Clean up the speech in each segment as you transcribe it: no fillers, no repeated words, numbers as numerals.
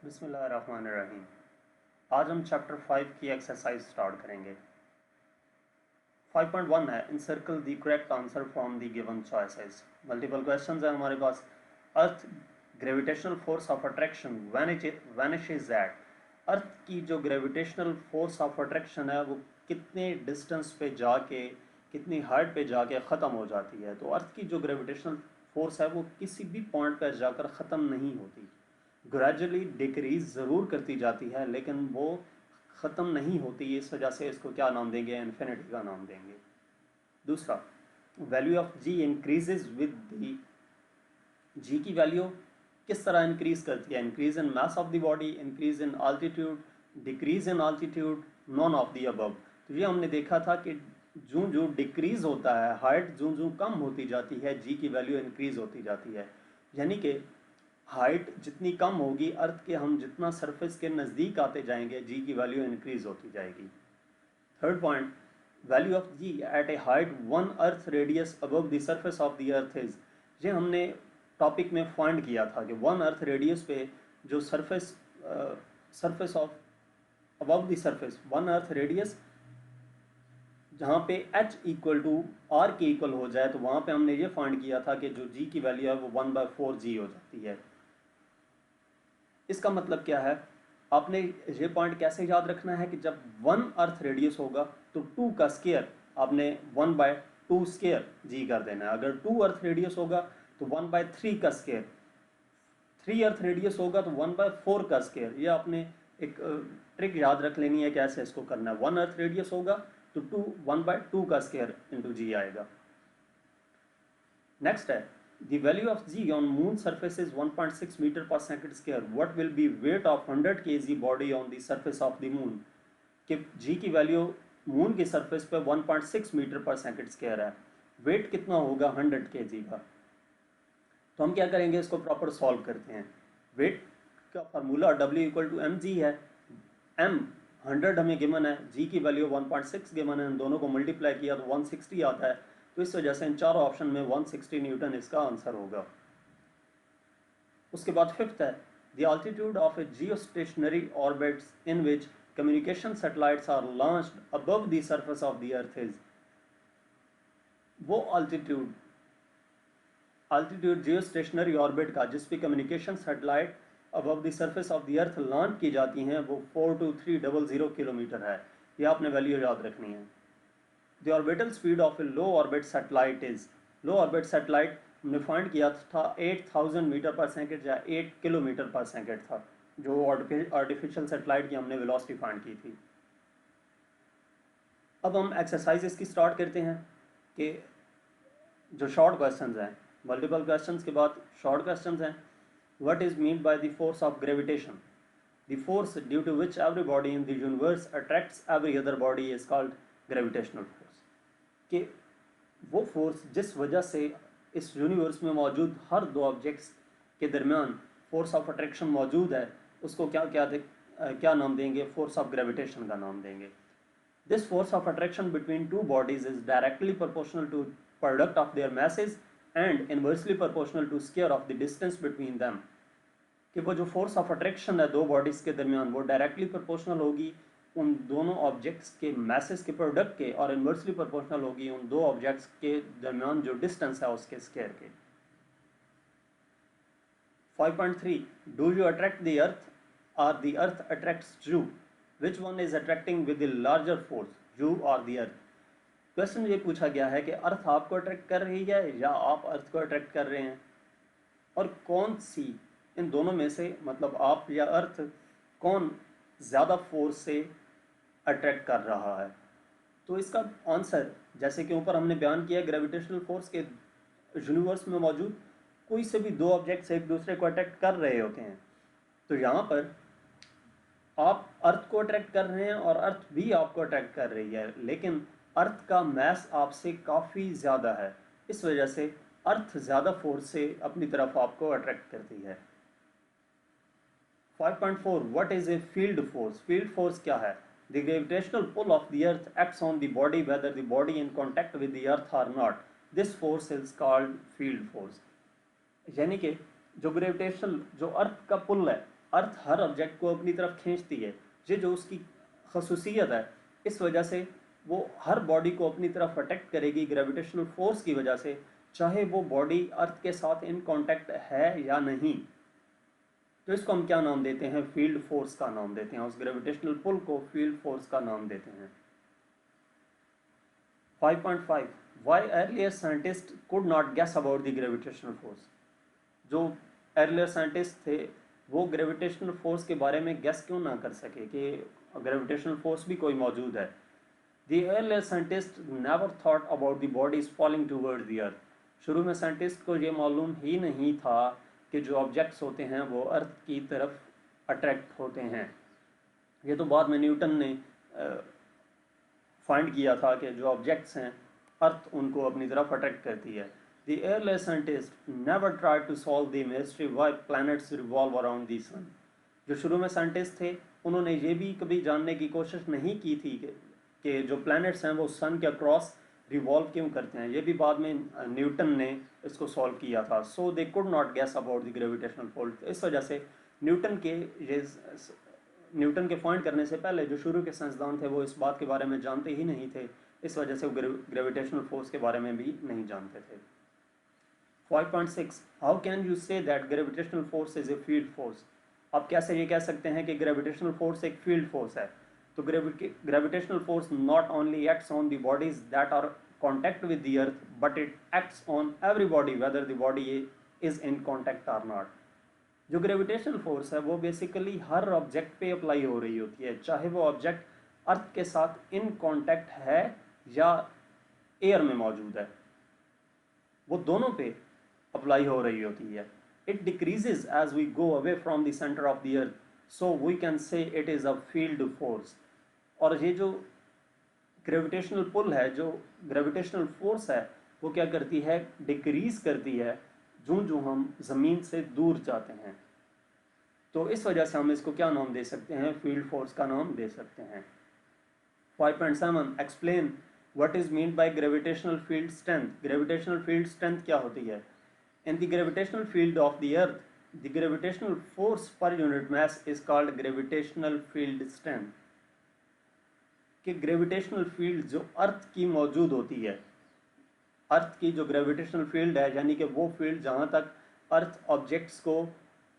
बिस्मिल्लाहिर्रहमानिर्रहीम। आज हम चैप्टर 5 की एक्सरसाइज स्टार्ट करेंगे। 5.1 है encircle the correct answer from the given choices. Multiple questions है हमारे पास। Earth gravitational force of attraction vanishes at. Earth की जो ग्रेविटेशनल फोर्स ऑफ अट्रैक्शन है वो कितने डिस्टेंस पे जाके, कितनी हाइट पे जाके ख़त्म हो जाती है। तो अर्थ की जो ग्रेविटेशनल फोर्स है वो किसी भी पॉइंट पर जाकर ख़त्म नहीं होती, ग्रेजुअली डिक्रीज ज़रूर करती जाती है, लेकिन वो ख़त्म नहीं होती। इस वजह से इसको क्या नाम देंगे? इन्फिनिटी का नाम देंगे। दूसरा, value of g increases with the. G की वैल्यू किस तरह इंक्रीज करती है? Increase in mass of the body, increase in altitude, decrease in altitude, none of the above. तो ये हमने देखा था कि जो जो डिक्रीज होता है, हाइट जो जो कम होती जाती है, जी की वैल्यू इंक्रीज होती जाती है। यानी कि हाइट जितनी कम होगी अर्थ के, हम जितना सरफेस के नज़दीक आते जाएंगे जी की वैल्यू इंक्रीज होती जाएगी। Third point, value of g at a height 1 earth radius above the surface of the earth is. ये हमने टॉपिक में फाइंड किया था कि 1 अर्थ रेडियस पे जो surface of above the surface 1 earth radius जहाँ पे h इक्वल टू आर के इक्वल हो जाए, तो वहाँ पे हमने ये फाइंड किया था कि जो g की वैल्यू है वो 1/4g हो जाती है। इसका मतलब क्या है? आपने ये पॉइंट कैसे याद रखना है कि जब 1 अर्थ रेडियस होगा तो 2 का स्केयर आपने 1/2 स्केयर जी कर देना है। अगर 2 अर्थ रेडियस होगा तो 1/3 का स्केयर, 3 अर्थ रेडियस होगा तो 1/4 का स्केयर। ये आपने एक ट्रिक याद रख लेनी है कैसे इसको करना है। 1 अर्थ रेडियस होगा तो 1/2 का स्केयर इंटू जी आएगा। नेक्स्ट है, the value of g on moon surface is 1.6 meter per second square. What will be weight of 100 kg body on the surface of the moon? कि g की value moon की surface पे 1.6 metre पर second square है, wait कितना होगा 100 kg का। तो हम क्या करेंगे, इसको प्रॉपर सॉल्व करते हैं। वेट का formula W equal to m g है। m 100 हमें गिवन है, g की वैल्यू 1.6 गिवन है, इन दोनों को मल्टीप्लाई किया तो 160 आता है। तो इस वजह से इन चारों ऑप्शन में 160 न्यूटन इसका आंसर होगा। उसके बाद फिफ्थ है, the altitude of a geostationary orbits in which communication satellites are launched above the surface of the earth is. वो आल्टीट्यूड जियोस्टेशनरी ऑर्बिट का जिस पे communication satellite above the surface of the earth launch की जाती हैं वो 42300 kilometre है। ये आपने वैल्यू याद रखनी है। The orbital speed of A low orbit satellite is. Low orbit satellite हमने फाइंड किया था 8000 मीटर पर सेकंड या 8 किलोमीटर पर सेकंड था, जो आर्टिफिशियल सैटेलाइट की हमने वेलोसिटी फाइंड की थी। अब हम एक्सरसाइज इसकी स्टार्ट करते हैं कि जो शॉर्ट क्वेश्चंस हैं, मल्टीपल क्वेश्चंस के बाद शॉर्ट क्वेश्चंस हैं। What is mean by the force of gravitation? The force due to which every body in the universe attracts every other body is called gravitational force. कि वो force जिस वजह से इस universe में मौजूद हर दो ऑब्जेक्ट्स के दरमियान फोर्स ऑफ अट्रैक्शन मौजूद है, उसको क्या नाम देंगे? फोर्स ऑफ ग्रेविटेशन का नाम देंगे। This force of attraction between two bodies is directly proportional to product of their masses and inversely proportional to square of the distance between them. कि वो जो फोर्स ऑफ अट्रैक्शन है दो bodies के दरमियान वो डायरेक्टली प्रोपोर्शनल होगी उन दोनों ऑब्जेक्ट्स के मैसेज के प्रोडक्ट के, और इनवर्सली प्रोपोर्शनल होगी उन दो ऑब्जेक्ट्स के दरमियान जो डिस्टेंस है उसके स्क्वायर के। 5.3, do you attract the earth और the earth attracts you? Which one is attracting with the larger force, you और द अर्थ? क्वेश्चन ये पूछा गया है कि अर्थ आपको अट्रैक्ट कर रही है या आप अर्थ को अट्रैक्ट कर रहे हैं, और कौन सी इन दोनों में से, मतलब आप या अर्थ, कौन ज़्यादा फोर्स से अट्रैक्ट कर रहा है? तो इसका आंसर, जैसे कि ऊपर हमने बयान किया, ग्रेविटेशनल फोर्स के यूनिवर्स में मौजूद कोई से भी दो ऑब्जेक्ट्स एक दूसरे को अट्रैक्ट कर रहे होते हैं। तो यहाँ पर आप अर्थ को अट्रैक्ट कर रहे हैं और अर्थ भी आपको अट्रैक्ट कर रही है, लेकिन अर्थ का मैस आपसे काफ़ी ज़्यादा है, इस वजह से अर्थ ज़्यादा फोर्स से अपनी तरफ आपको अट्रैक्ट करती है। 5.4, what is a field force? Field force क्या है? The gravitational pull of the earth acts on the body whether the body in contact with the earth or not. This force is called field force. यानी कि जो gravitational, जो अर्थ का पुल है अर्थ हर object को अपनी तरफ खींचती है, ये जो उसकी खसूसियत है, इस वजह से वो हर बॉडी को अपनी तरफ अट्रैक्ट करेगी ग्रेविटेशनल फोर्स की वजह से, चाहे वो बॉडी अर्थ के साथ इन कांटेक्ट है या नहीं। तो इसको हम क्या नाम देते हैं? फील्ड फोर्स का नाम देते हैं, उस ग्रेविटेशनल पुल को फील्ड फोर्स का नाम देते हैं। 5.5 why earlier scientist could not guess about the gravitational force. जो अर्लियर साइंटिस्ट थे वो ग्रेविटेशनल फोर्स के बारे में गेस क्यों ना कर सके कि ग्रेविटेशनल फोर्स भी कोई मौजूद है। The earlier scientist never thought about the bodies falling toward the earth. शुरू में साइंटिस्ट को ये मालूम ही नहीं था कि जो ऑब्जेक्ट्स होते हैं वो अर्थ की तरफ अट्रैक्ट होते हैं। ये तो बाद में न्यूटन ने फाइंड किया था कि जो ऑब्जेक्ट्स हैं अर्थ उनको अपनी तरफ अट्रैक्ट करती है। The early scientists never tried to solve the mystery why planets revolve around the sun. जो शुरू में साइंटिस्ट थे उन्होंने ये भी कभी जानने की कोशिश नहीं की थी कि जो प्लैनेट्स हैं वो सन के अक्रॉस रिवॉल्व क्यों करते हैं। ये भी बाद में न्यूटन ने इसको सॉल्व किया था। So they could not guess about the gravitational force. इस वजह से न्यूटन के पॉइंट करने से पहले जो शुरू के साइंसदान थे वो इस बात के बारे में जानते ही नहीं थे। इस वजह से वो ग्रेविटेशनल फोर्स के बारे में भी नहीं जानते थे। 5.6 how can you say that gravitational force is a field force. आप कैसे ये कह सकते हैं कि ग्रेविटेशनल फोर्स एक फील्ड फोर्स है। तो gravitational force not only acts on the bodies that are contact with the earth but it acts on every body whether the body is in contact और नॉट। जो gravitational force है वो basically हर object पे apply हो रही होती है, चाहे वो ऑब्जेक्ट अर्थ के साथ इन कॉन्टैक्ट है या एयर में मौजूद है, वो दोनों पे अप्लाई हो रही होती है। It decreases as we go away from the centre of the earth, so we can say it is a field force. और ये जो ग्रेविटेशनल पुल है, जो ग्रेविटेशनल फोर्स है, वो क्या करती है? डिक्रीज करती है जो जो हम ज़मीन से दूर जाते हैं। तो इस वजह से हम इसको क्या नाम दे सकते हैं? फील्ड फोर्स का नाम दे सकते हैं। 5.7 explain what is mean by gravitational field strength. Gravitational field strength क्या होती है? In the gravitational field of the earth the gravitational force per unit mass is called gravitational field strength. कि gravitational field जो अर्थ की मौजूद होती है, अर्थ की जो ग्रेविटेशनल फील्ड है, यानी कि वो फील्ड जहाँ तक अर्थ ऑब्जेक्ट्स को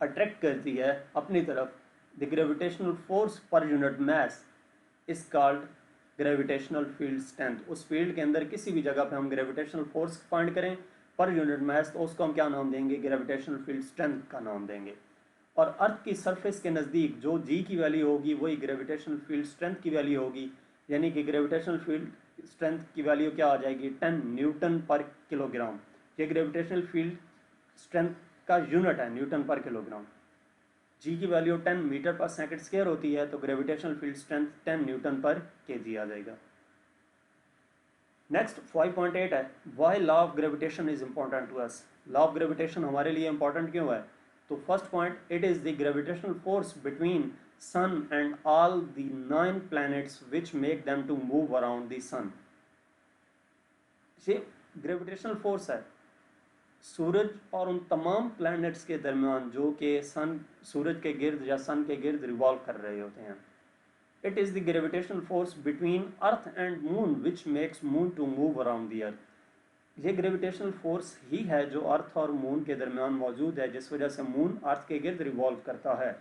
अट्रैक्ट करती है अपनी तरफ, the gravitational force per unit mass is called gravitational field strength. उस फील्ड के अंदर किसी भी जगह पे हम ग्रेविटेशनल फोर्स फाइंड करें पर यूनिट मास, तो उसको हम क्या नाम देंगे? ग्रेविटेशनल फील्ड स्ट्रेंथ का नाम देंगे। और अर्थ की सरफेस के नज़दीक जो जी की वैल्यू होगी वही ग्रेविटेशनल फील्ड स्ट्रेंथ की वैल्यू होगी, यानी कि ग्रेविटेशनल फील्ड स्ट्रेंथ की वैल्यू क्या आ जाएगी? 10 न्यूटन पर किलोग्राम। ये ग्रेविटेशनल फील्ड स्ट्रेंथ का यूनिट है, न्यूटन पर किलोग्राम। जी की वैल्यू 10 मीटर पर सेकंड स्क्वायर होती है, तो ग्रेविटेशनल फील्ड स्ट्रेंथ 10 न्यूटन पर केजी आ जाएगा। नेक्स्ट 5.8 है Y law of gravitation is important to us. Law of gravitation हमारे लिए इंपॉर्टेंट क्यों है? तो first point, it is the gravitational force between sun and all the 9 planets which make them to move around the sun। ये gravitational force है सूरज और उन तमाम प्लैनेट्स के दरमियान जो कि सूरज के गिर्द या सन के गिर्द रिवॉल्व कर रहे होते हैं। It is the gravitational force between earth and moon which makes moon to move around the earth. ये ग्रेविटेशनल फोर्स ही है जो अर्थ और मून के दरमियान मौजूद है, जिस वजह से मून अर्थ के गिर्द रिवॉल्व करता है।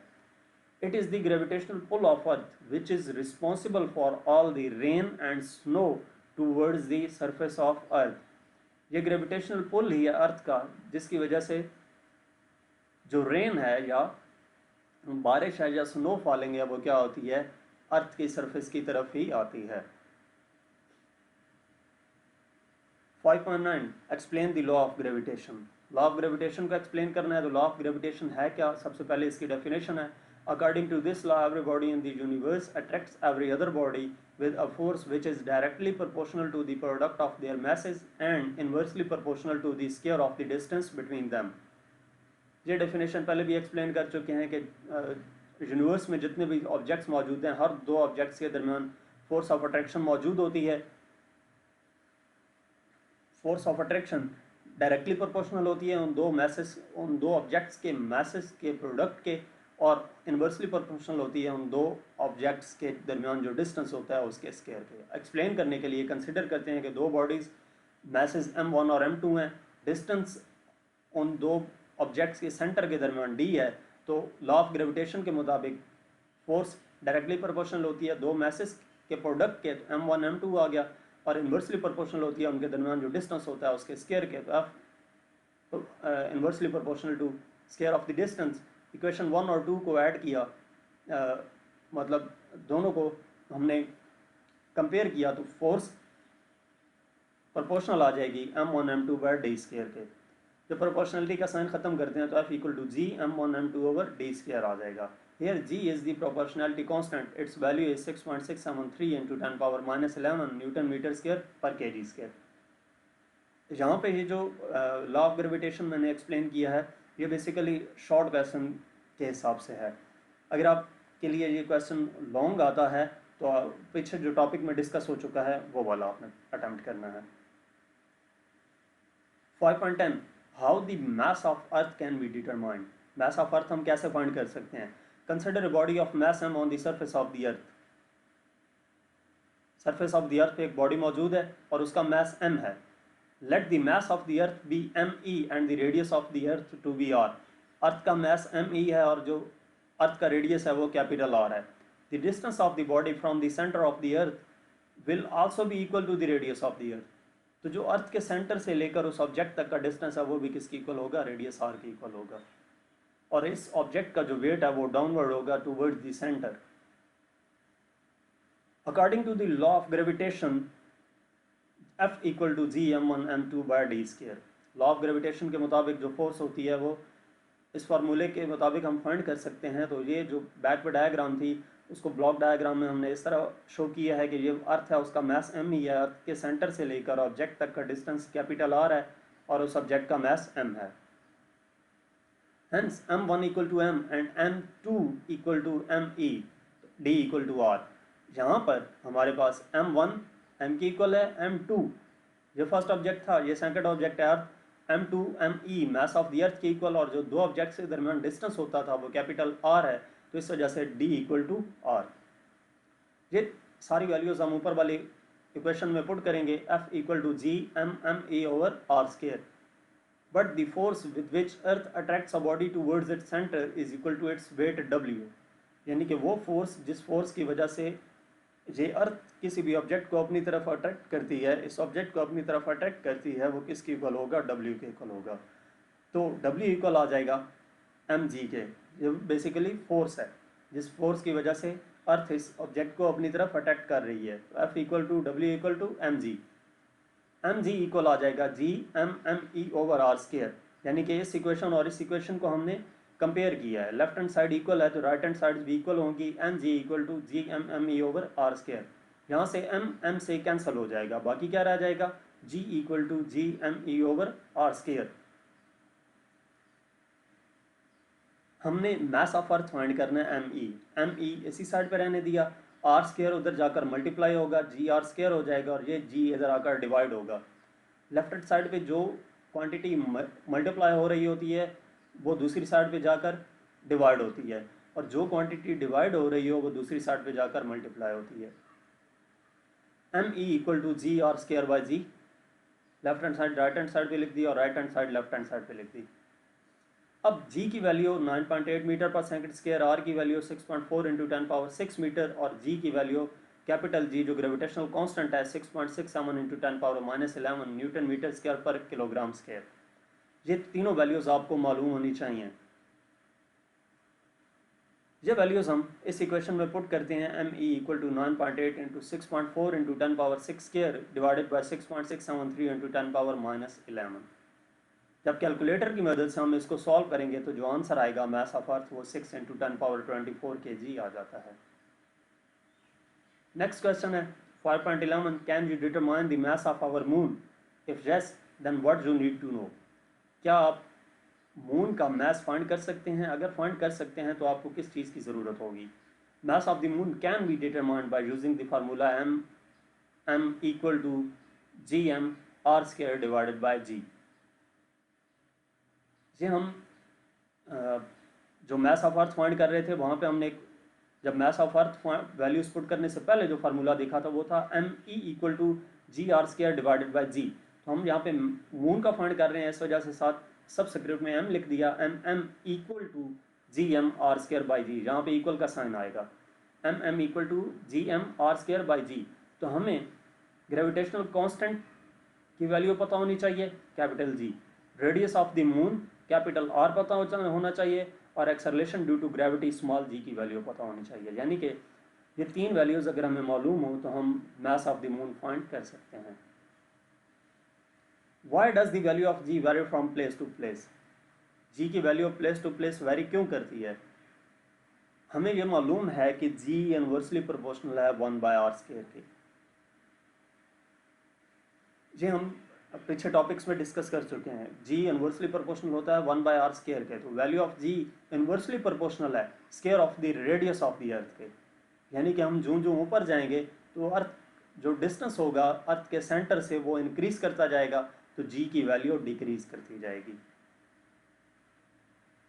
It is the gravitational pull of earth which is responsible for all the rain and snow towards the surface of earth. ये ग्रेविटेशनल पुल ही है अर्थ का, जिसकी वजह से जो रेन है या बारिश है या स्नो फॉलिंग है वो क्या होती है? अर्थ की सरफेस की तरफ ही आती है। 5.9 explain the law of gravitation. Law of gravitation को एक्सप्लेन करना है तो लॉ ऑफ ग्रेविटेशन है क्या? सबसे पहले इसकी डेफिनेशन है, according to this law every body in the universe attracts every other body with a force which is directly proportional to the product of their masses and inversely proportional to the square of the distance between them। ये definition पहले भी explain कर चुके हैं कि universe में जितने भी ऑब्जेक्ट्स मौजूद हैं, हर दो ऑब्जेक्ट्स के दरमियान फोर्स ऑफ अट्रैक्शन मौजूद होती है। Force of attraction directly proportional होती है उन दो ऑब्जेक्ट्स के मैसेस के प्रोडक्ट के, और इन्वर्सली प्रोपोर्शनल होती है उन दो ऑब्जेक्ट्स के दरमियान जो डिस्टेंस होता है उसके स्क्वायर के। एक्सप्लेन करने के लिए कंसिडर करते हैं कि दो बॉडीज़ मैसेज m1 और m2 हैं, डिस्टेंस उन दो ऑब्जेक्ट्स के सेंटर के दरमियान d है, तो लॉ ऑफ ग्रेविटेशन के मुताबिक फोर्स डायरेक्टली प्रोपोर्शनल होती है दो मैसेज के प्रोडक्ट के, m1 m2 आ गया, और इन्वर्सली प्रोपोर्शनल होती है उनके दरमियान जो डिस्टेंस होता है उसके स्क्वायर के, तो inversely proportional to square of the distance. Equation 1 और 2 को ऐड किया, मतलब दोनों को हमने कंपेयर किया तो फोर्स प्रोपोर्शनल आ जाएगी m1 m2 by D square के। जब प्रोपोर्शनलिटी का साइन खत्म करते हैं तो f equal to g m1 m2 over D square आ जाएगा। Here g is the proportionality constant. Its value is 6.673 into 10 power minus 11 Newton meter square per kg square. यहाँ पे ये जो लॉ ऑफ ग्रेविटेशन मैंने एक्सप्लेन किया है ये बेसिकली शॉर्ट क्वेश्चन के हिसाब से है। अगर आपके लिए ये क्वेश्चन लॉन्ग आता है तो पीछे जो टॉपिक में डिस्कस हो चुका है वो वाला आपने अटेम्प्ट करना है। 5.10 how the mass of earth can be determined. Mass of earth हम कैसे फाइंड कर सकते हैं। Consider a body of mass m on the surface of the earth. Surface of the earth पे एक बॉडी मौजूद है और उसका मास m है। Let the mass of the earth be me and the radius of the earth to be r। Earth का mass me है और जो अर्थ का रेडियस है वो कैपिटल r है। The distance of the body from the centre of the earth will also be equal to the radius of the earth. तो जो अर्थ के सेंटर से लेकर उस ऑब्जेक्ट तक का डिस्टेंस है वो भी किसकी इक्वल होगा, रेडियस r के इक्वल होगा। और इस ऑब्जेक्ट का जो वेट है वो डाउनवर्ड होगा towards the centre. According to the law of gravitation F equal to G m1 m2 by D square. Law of gravitation के मुताबिक जो फोर्स होती है वो इस फार्मूले के मुताबिक हम फाइंड कर सकते हैं। तो ये जो बैक पे डायग्राम थी उसको ब्लॉक डायग्राम में हमने इस तरह शो किया है कि ये अर्थ है उसका मास m ही है, अर्थ के सेंटर से लेकर ऑब्जेक्ट तक का डिस्टेंस कैपिटल R है और उस ऑब्जेक्ट का मास m है। Hence m1 equal to m and m2 equal to me, d equal to r। यहाँ पर हमारे पास m1 m की इक्वल है, m2 ये फर्स्ट ऑब्जेक्ट था, ये सेकंड ऑब्जेक्ट है अर्थ, m2 me mass of the earth के इक्वल, और जो दो ऑब्जेक्ट्स के दरमियान डिस्टेंस होता था वो कैपिटल r है, तो इस वजह से d इक्वल टू r। ये सारी वैल्यूज हम ऊपर वाली इक्वेशन में पुट करेंगे। f equal to G m me over r स्क्वायर। But the force with which Earth attracts a body towards its center is equal to its weight W। यानी कि वो फोर्स जिस फोर्स की वजह से ये अर्थ किसी भी ऑब्जेक्ट को अपनी तरफ अट्रैक्ट करती है, इस ऑब्जेक्ट को अपनी तरफ अट्रैक्ट करती है, वो किसकी इक्वल होगा, W के इक्वल होगा। तो W इक्वल आ जाएगा mg के। ये बेसिकली फोर्स है जिस फोर्स की वजह से अर्थ इस ऑब्जेक्ट को अपनी तरफ अट्रैक्ट कर रही है। F equal to W equal to mg। mg equal आ जाएगा G me over r square. यानी कि इस इक्वेशन और इस इक्वेशन को हमने कंपेयर किया है, लेफ्ट हैंड साइड इक्वल है तो राइट हैंड साइड भी इक्वल होंगी। mg equal to G me over r square. यहाँ से m से कैंसिल हो जाएगा, बाकी क्या रह जाएगा, g equal to G me over r square. हमने मास ऑफ अर्थ फाइंड करना है me इसी साइड पे रहने दिया, आर स्क्वायर उधर जाकर मल्टीप्लाई होगा, जी आर स्क्वायर हो जाएगा और ये जी इधर आकर डिवाइड होगा। लेफ्ट हैंड साइड पे जो क्वांटिटी मल्टीप्लाई हो रही होती है वो दूसरी साइड पे जाकर डिवाइड होती है, और जो क्वांटिटी डिवाइड हो रही हो वो दूसरी साइड पे जाकर मल्टीप्लाई होती है। M E equal to G R square by G, left hand side right hand side पे लिख दी और right hand side left hand side पे लिख दी। अब g की वैल्यू 9.8 मीटर पर सेकंड स्क्वायर, r की वैल्यू 6.4 इंटू 10 पावर 6 मीटर और g की वैल्यू कैपिटल G जो ग्रेविटेशनल कांस्टेंट है 6.67 into 10 power -11 newton metre square पर किलोग्राम स्क्वायर। ये तीनों वैल्यूज आपको मालूम होनी चाहिए। ये वैल्यूज हम इस इक्वेशन में पुट करते हैं, M E equal to 9.8 into 6.4 into 10 power 6 square divided by 6.673 into 10 power -11। जब कैलकुलेटर की मदद से हम इसको सॉल्व करेंगे तो जो आंसर आएगा मास ऑफ अर्थ वो 6 इंटू 10 पावर 24 kg आ जाता है। नेक्स्ट क्वेश्चन है 5.11 can you determine the mass of our moon, if yes then what you need to know. क्या आप मून का मास फाइंड कर सकते हैं, अगर फाइंड कर सकते हैं तो आपको किस चीज़ की ज़रूरत होगी। Mass of the moon can be determined by using the formula M equal to G M R square divided by G. ये हम जो मास ऑफ अर्थ फाइंड कर रहे थे वहाँ पे हमने जब mass of earth values put करने से पहले जो फार्मूला देखा था वो था ME equal to GR² divided by G. तो हम यहाँ पे मून का फाइंड कर रहे हैं, इस वजह से साथ सब स्क्रिप्ट में M लिख दिया, MM equal to GM/r² by G. यहाँ पे इक्वल का साइन आएगा, MM equal to GM/r² by G. तो हमें ग्रेविटेशनल कांस्टेंट की वैल्यू पता होनी चाहिए, capital G। Radius of the moon capital R पता होना चाहिए, और acceleration due to gravity small g की वैल्यू पता होनी चाहिए। यानी कि ये तीन वैल्यूज अगर हमें मालूम हो तो हम mass of the moon find कर सकते हैं। Why does the value of g vary from place to place? g की वैल्यू प्लेस टू प्लेस वेरी क्यों करती है? हमें यह मालूम है कि g इनवर्सली प्रोपोर्शनल है 1/r² के। जी हम पीछे टॉपिक्स में डिस्कस कर चुके हैं, g इनवर्सली प्रोपोर्शनल होता है 1/r² के। तो value of g inversely proportional है square of the radius of the earth के। यानी कि हम जो ऊपर जाएंगे तो अर्थ जो डिस्टेंस होगा अर्थ के सेंटर से वो इंक्रीज करता जाएगा, तो g की वैल्यू डिक्रीज करती जाएगी।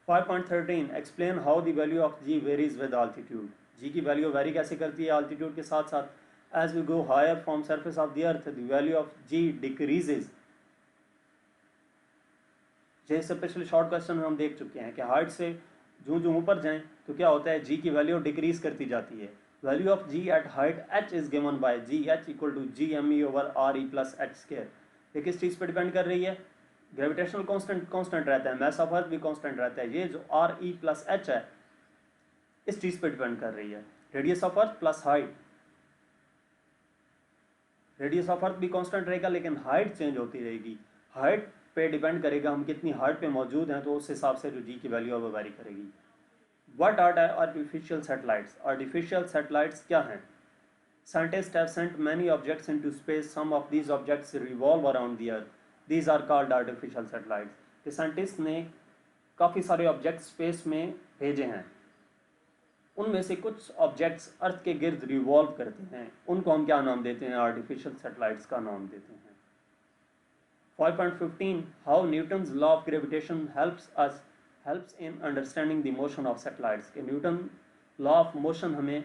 5.13 explain how the value of g varies with altitude. g की वैल्यू वेरी कैसे करती है आल्टीट्यूड के साथ साथ? As we go higher from surface of the earth, the value of g decreases। जैसे पिछले शॉर्ट क्वेश्चन में हम देख चुके हैं कि हाइट से जो ऊपर जाएं तो क्या होता है, g की वैल्यू डिक्रीज करती जाती है। Value of g at height h is given by g h equal to GME/re plus h²। ये किस चीज़ पर डिपेंड कर रही है? ग्रेविटेशनल कांस्टेंट रहता है, मास ऑफ अर्थ भी कांस्टेंट रहता है। ये जो RE प्लस h है इस चीज़ पर डिपेंड कर रही है, radius of earth plus height. Radius of earth भी कांस्टेंट रहेगा लेकिन हाइट चेंज होती रहेगी। हाइट पे डिपेंड करेगा हम कितनी हाइट पे मौजूद हैं, तो उस हिसाब से जो जी की वैल्यू है वो वेरी करेगी। What are artificial satellites? Artificial satellites क्या हैं? Scientist have sent many objects into space, some of these objects revolve around the earth, these are called artificial satellites. कि साइंटिस्ट ने काफ़ी सारे ऑब्जेक्ट्स स्पेस में भेजे हैं, उनमें से कुछ ऑब्जेक्ट्स अर्थ के गिर्द रिवॉल्व करते हैं, उनको हम क्या नाम देते हैं? आर्टिफिशियल सैटेलाइट्स का नाम देते हैं। 5.15 how Newton's law of gravitation helps in understanding the motion of satellites. कि न्यूटन लॉ ऑफ मोशन हमें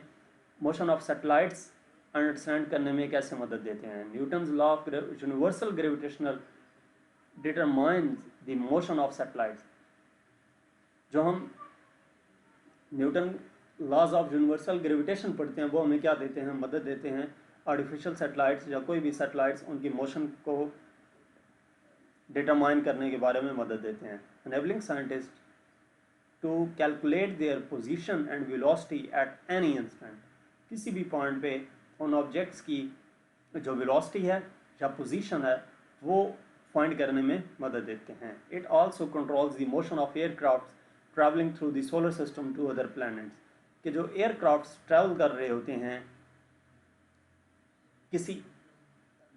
मोशन ऑफ सैटेलाइट्स अंडरस्टैंड करने में कैसे मदद देते हैं? Newton's law of universal gravitational determines the motion of satellites. जो हम Newton laws of universal gravitation पढ़ते हैं वो हमें क्या देते हैं? मदद देते हैं आर्टिफिशियल सैटेलाइट्स या कोई भी सैटेलाइट्स उनकी मोशन को डिटरमाइन करने के बारे में मदद देते हैं। Enabling scientist to calculate their position and velocity at any instant. किसी भी पॉइंट पे उन ऑब्जेक्ट्स की जो वेलोसिटी है या पोजीशन है वो फाइंड करने में मदद देते हैं। It also controls the motion of aircraft travelling through the solar system to other planets. कि जो एयरक्राफ्ट्स ट्रैवल कर रहे होते हैं किसी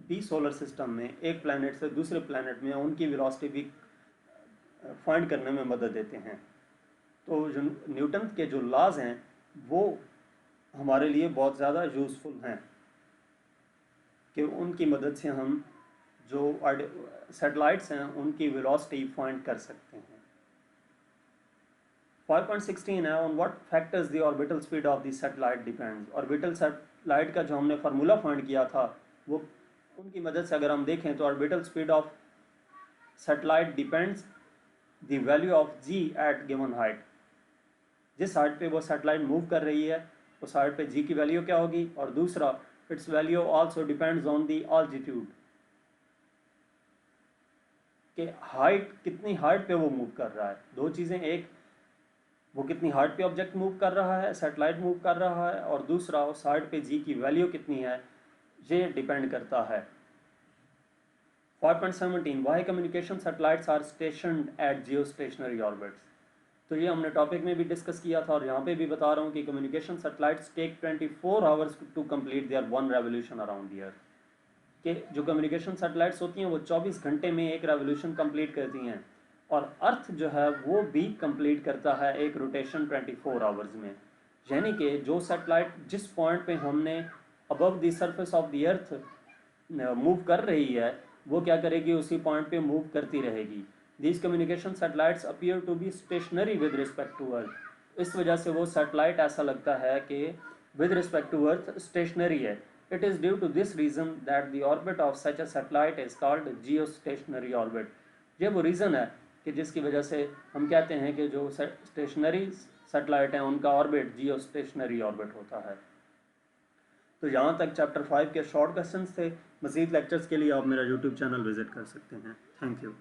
भी सोलर सिस्टम में, एक प्लैनेट से दूसरे प्लैनेट में, उनकी वेलोसिटी भी फाइंड करने में मदद देते हैं। तो जो न्यूटन के जो लॉज हैं वो हमारे लिए बहुत ज़्यादा यूज़फुल हैं कि उनकी मदद से हम जो सैटेलाइट्स हैं उनकी वेलोसिटी फाइंड कर सकते हैं। 5.16 है on what factors the orbital speed of the satellite depends. Orbital satellite का जो हमने फार्मूला फाइंड किया था वो उनकी मदद से अगर हम देखें तो orbital speed of satellite depends the value of g at given height. जिस हाइट पे वो सैटेलाइट मूव कर रही है उस हाइट पे जी की वैल्यू क्या होगी, और दूसरा it's value also depends on the altitude कि हाइट कितनी हाइट पे वो मूव कर रहा है। दो चीज़ें, एक वो कितनी हाइट पे ऑब्जेक्ट मूव कर रहा है, सैटेलाइट मूव कर रहा है, और दूसरा उस हाइट पे जी की वैल्यू कितनी है ये डिपेंड करता है। 5.17 why communication satellites are stationed at geo stationary orbits. तो ये हमने टॉपिक में भी डिस्कस किया था और यहाँ पे भी बता रहा हूँ कि communication satellites take 24 hours to complete their one revolution around the earth. कि जो कम्युनिकेशन सैटेलाइट्स होती हैं वो 24 घंटे में एक रेवोल्यूशन कंप्लीट करती हैं, और अर्थ जो है वो भी कंप्लीट करता है एक रोटेशन 24 आवर्स में। यानी कि जो सैटेलाइट जिस पॉइंट पे हमने above the surface of the earth move कर रही है वो क्या करेगी, उसी पॉइंट पे मूव करती रहेगी। These communication satellites appear to be stationary with respect to Earth. इस वजह से वो सैटेलाइट ऐसा लगता है कि with respect to Earth stationary है. It is due to this reason that the orbit of such a satellite is called geostationary orbit. ये वो रीज़न है कि जिसकी वजह से हम कहते हैं कि जो स्टेशनरी सैटेलाइट हैं उनका ऑर्बिट जियो स्टेशनरी ऑर्बिट होता है। तो यहाँ तक चैप्टर 5 के शॉर्ट क्वेश्चंस थे। मज़ीद लेक्चर्स के लिए आप मेरा यूट्यूब चैनल विज़िट कर सकते हैं। Thank you.